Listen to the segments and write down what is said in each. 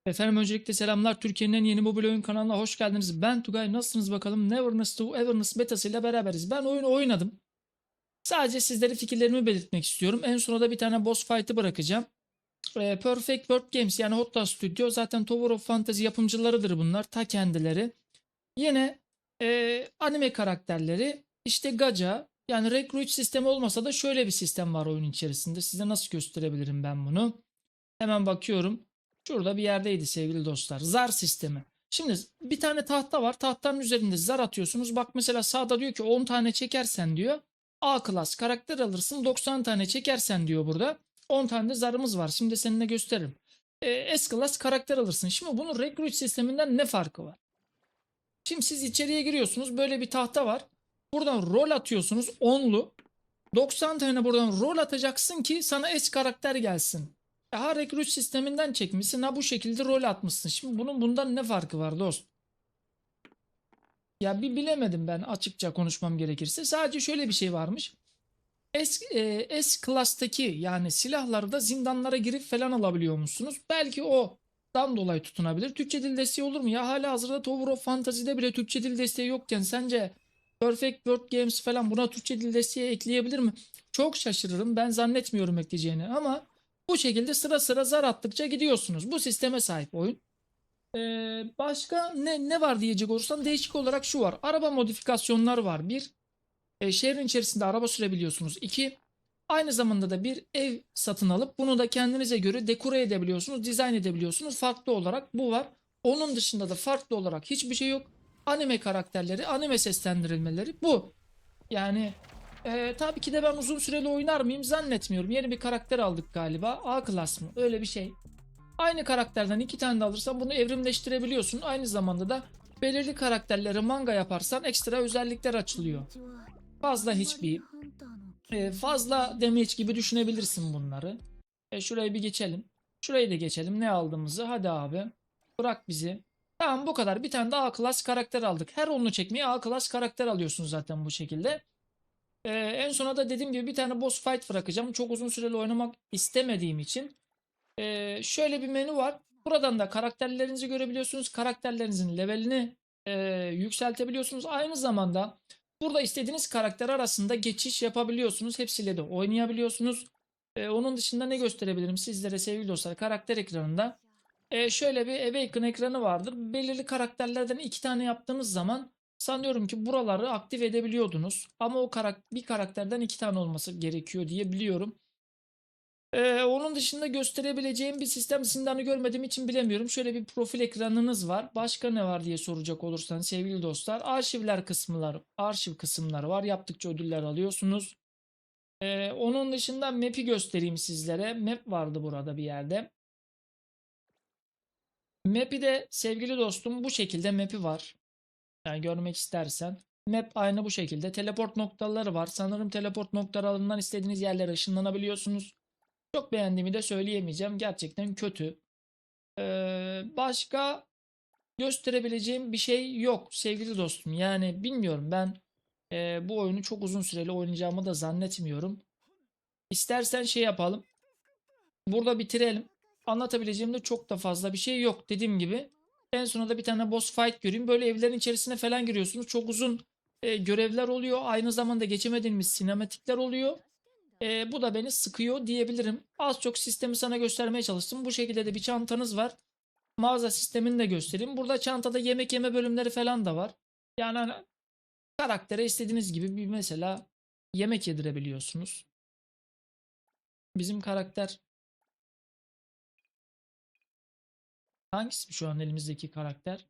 Efendim öncelikle selamlar. Türkiye'nin en yeni mobil oyun kanalına hoş geldiniz. Ben Tugay. Nasılsınız bakalım? Neverness to Everness betası ile beraberiz. Ben oyunu oynadım. Sadece sizlere fikirlerimi belirtmek istiyorum. En sona da bir tane boss fight'ı bırakacağım. Perfect World Games yani Hotta Studio. Zaten Tower of Fantasy yapımcılarıdır bunlar. Ta kendileri. Yine anime karakterleri. İşte Gacha. Yani Recruit sistemi olmasa da şöyle bir sistem var oyun içerisinde. Size nasıl gösterebilirim ben bunu? Hemen bakıyorum. Şurada bir yerdeydi sevgili dostlar. Zar sistemi. Şimdi bir tane tahta var. Tahtanın üzerinde zar atıyorsunuz. Bak mesela sağda diyor ki 10 tane çekersen diyor A klas karakter alırsın. 90 tane çekersen diyor burada. 10 tane de zarımız var. Şimdi seninle gösteririm. S klas karakter alırsın. Şimdi bunun recruit sisteminden ne farkı var? Şimdi siz içeriye giriyorsunuz. Böyle bir tahta var. Buradan rol atıyorsunuz. 10'lu. 90 tane buradan rol atacaksın ki sana S karakter gelsin. Ha recruit sisteminden çekmişsin, ha bu şekilde rol atmışsın. Şimdi bunun bundan ne farkı var dost? Ya bir bilemedim ben açıkça konuşmam gerekirse. Sadece şöyle bir şey varmış. S class'taki yani silahlarda zindanlara girip falan alabiliyor musunuz? Belki dan dolayı tutunabilir. Türkçe dil desteği olur mu? Ya hala hazırda Tower of Fantasy'de bile Türkçe dil desteği yokken sence Perfect World Games falan buna Türkçe dil desteği ekleyebilir mi? Çok şaşırırım. Ben zannetmiyorum ekleyeceğini ama bu şekilde sıra sıra zar attıkça gidiyorsunuz. Bu sisteme sahip oyun. Başka ne var diyecek olursam değişik olarak şu var. Araba modifikasyonları var. Bir, şehrin içerisinde araba sürebiliyorsunuz. İki, aynı zamanda da bir ev satın alıp bunu da kendinize göre dekore edebiliyorsunuz, dizayn edebiliyorsunuz. Farklı olarak bu var. Onun dışında da farklı olarak hiçbir şey yok. Anime karakterleri, anime seslendirilmeleri bu. Yani tabii ki de ben uzun süreli oynar mıyım zannetmiyorum. Yeni bir karakter aldık galiba. A klas mı? Öyle bir şey. Aynı karakterden iki tane de alırsan bunu evrimleştirebiliyorsun. Aynı zamanda da belirli karakterleri manga yaparsan ekstra özellikler açılıyor. Fazla HP, fazla damage gibi düşünebilirsin bunları. Şurayı bir geçelim. Şurayı da geçelim. Ne aldığımızı. Hadi abi. Bırak bizi. Tamam bu kadar. Bir tane de A klas karakter aldık. Her onlu çekmeye A klas karakter alıyorsun zaten bu şekilde. En sona da dediğim gibi bir tane boss fight bırakacağım. Çok uzun süreli oynamak istemediğim için. Şöyle bir menü var. Buradan da karakterlerinizi görebiliyorsunuz. Karakterlerinizin levelini yükseltebiliyorsunuz. Aynı zamanda burada istediğiniz karakter arasında geçiş yapabiliyorsunuz. Hepsiyle de oynayabiliyorsunuz. Onun dışında ne gösterebilirim sizlere sevgili dostlar? Karakter ekranında şöyle bir Awaken ekranı vardır. Belirli karakterlerden iki tane yaptığınız zaman sanıyorum ki buraları aktif edebiliyordunuz. Ama bir karakterden iki tane olması gerekiyor diye biliyorum. Onun dışında gösterebileceğim bir sistem zindanı görmediğim için bilemiyorum. Şöyle bir profil ekranınız var. Başka ne var diye soracak olursan sevgili dostlar. Arşiv kısımları var. Yaptıkça ödüller alıyorsunuz. Onun dışında map'i göstereyim sizlere. Map vardı burada bir yerde. Map'i de sevgili dostum bu şekilde map'i var. Yani görmek istersen. Map aynı bu şekilde. Teleport noktaları var. Sanırım teleport noktalarından istediğiniz yerlere ışınlanabiliyorsunuz. Çok beğendiğimi de söyleyemeyeceğim. Gerçekten kötü. Başka gösterebileceğim bir şey yok sevgili dostum. Yani bilmiyorum ben bu oyunu çok uzun süreli oynayacağımı da zannetmiyorum. İstersen şey yapalım. Burada bitirelim. Anlatabileceğim de çok da fazla bir şey yok. Dediğim gibi en sonunda bir tane boss fight göreyim. Böyle evlerin içerisine falan giriyorsunuz. Çok uzun görevler oluyor. Aynı zamanda geçemediğimiz sinematikler oluyor. Bu da beni sıkıyor diyebilirim. Az çok sistemi sana göstermeye çalıştım. Bu şekilde de bir çantanız var. Mağaza sistemini de göstereyim. Burada çantada yemek yeme bölümleri falan da var. Yani hani karaktere istediğiniz gibi bir mesela yemek yedirebiliyorsunuz. Bizim karakter hangisi şu an elimizdeki karakter?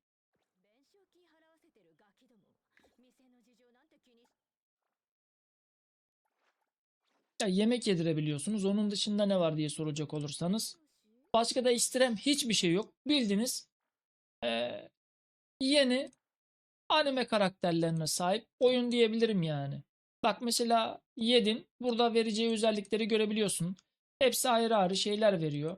Ya yemek yedirebiliyorsunuz. Onun dışında ne var diye soracak olursanız. Başka da istirem hiçbir şey yok. Bildiğiniz eee, yeni anime karakterlerine sahip oyun diyebilirim yani. Bak mesela yedin. Burada vereceği özellikleri görebiliyorsun. Hepsi ayrı ayrı şeyler veriyor.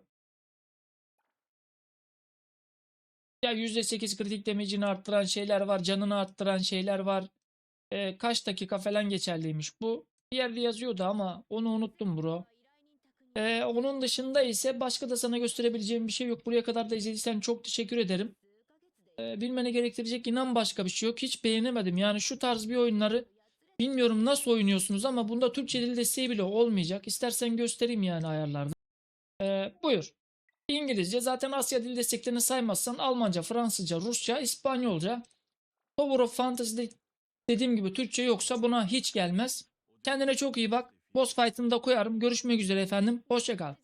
Ya %8 kritik damage'ini arttıran şeyler var. Canını arttıran şeyler var. Kaç dakika falan geçerliymiş bu. Bir yerde yazıyordu ama onu unuttum bro. Onun dışında ise başka da sana gösterebileceğim bir şey yok. Buraya kadar da izlediysen çok teşekkür ederim. Bilmeni gerektirecek inan başka bir şey yok. Hiç beğenemedim. Yani şu tarz bir oyunları bilmiyorum nasıl oynuyorsunuz ama bunda Türkçe dil desteği bile olmayacak. İstersen göstereyim yani ayarlarda. Buyur. İngilizce zaten Asya dil desteklerini saymazsan Almanca, Fransızca, Rusça, İspanyolca. Tower of Fantasy'de dediğim gibi Türkçe yoksa buna hiç gelmez. Kendine çok iyi bak. Boss fight'ını da koyarım. Görüşmek üzere efendim. Hoşça kal.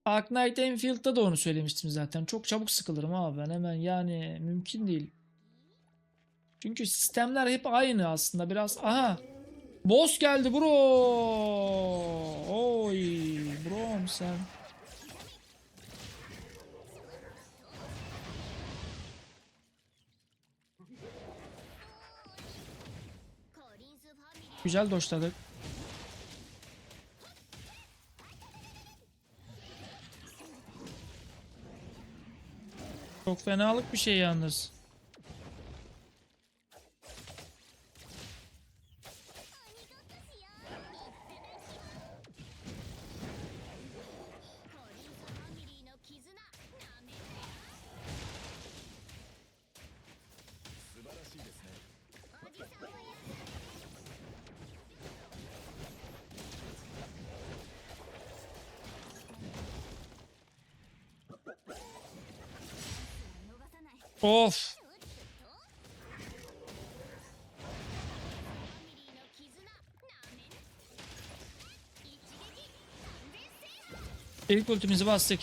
Ark Knight Enfield'da da onu söylemiştim zaten. Çok çabuk sıkılırım abi ben hemen yani mümkün değil. Çünkü sistemler hep aynı aslında biraz. Aha. Boss geldi bro. Oy bro sen. Güzel doşladık. Çok fenalık bir şey yalnız. Of. İlk ultimizi bastık.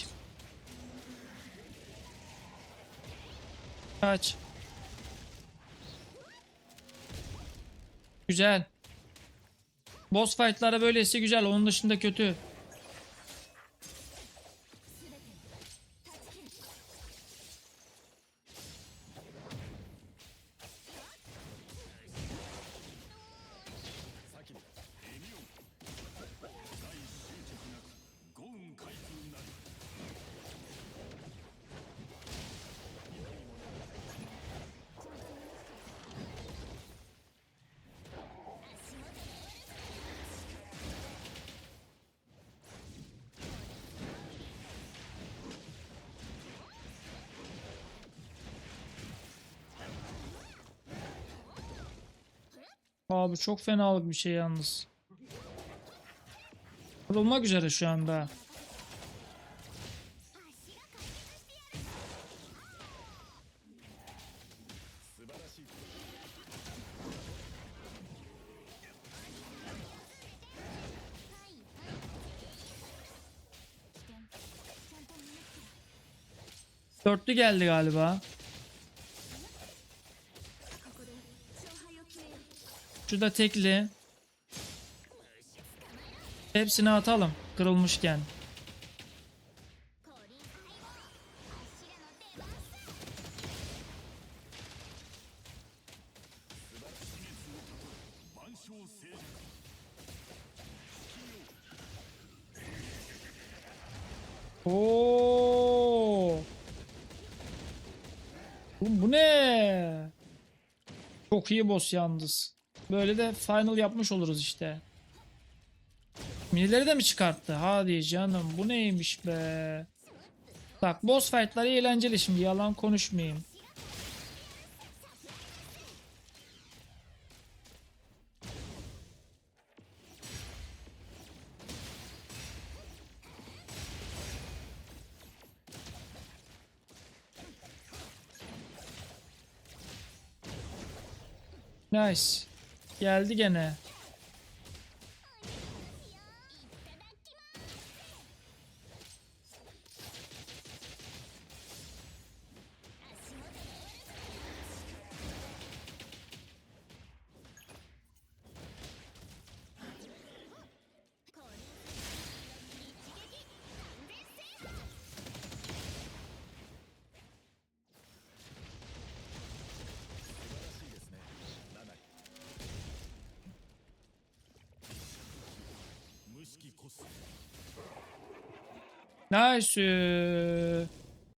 Kaç. Güzel. Boss fight'lara böylesi güzel. Onun dışında kötü. Abi çok fenalık bir şey yalnız. Kırılmak üzere şu anda. Dörtlü geldi galiba. Şu da tekli. Hepsini atalım kırılmışken. Oo! Bu ne? Çok iyi boss yalnız. Böyle de final yapmış oluruz işte. Minileri de mi çıkarttı? Hadi canım bu neymiş be? Bak boss fight'ları eğlenceli şimdi yalan konuşmayayım. Nice. Geldi gene. Nice.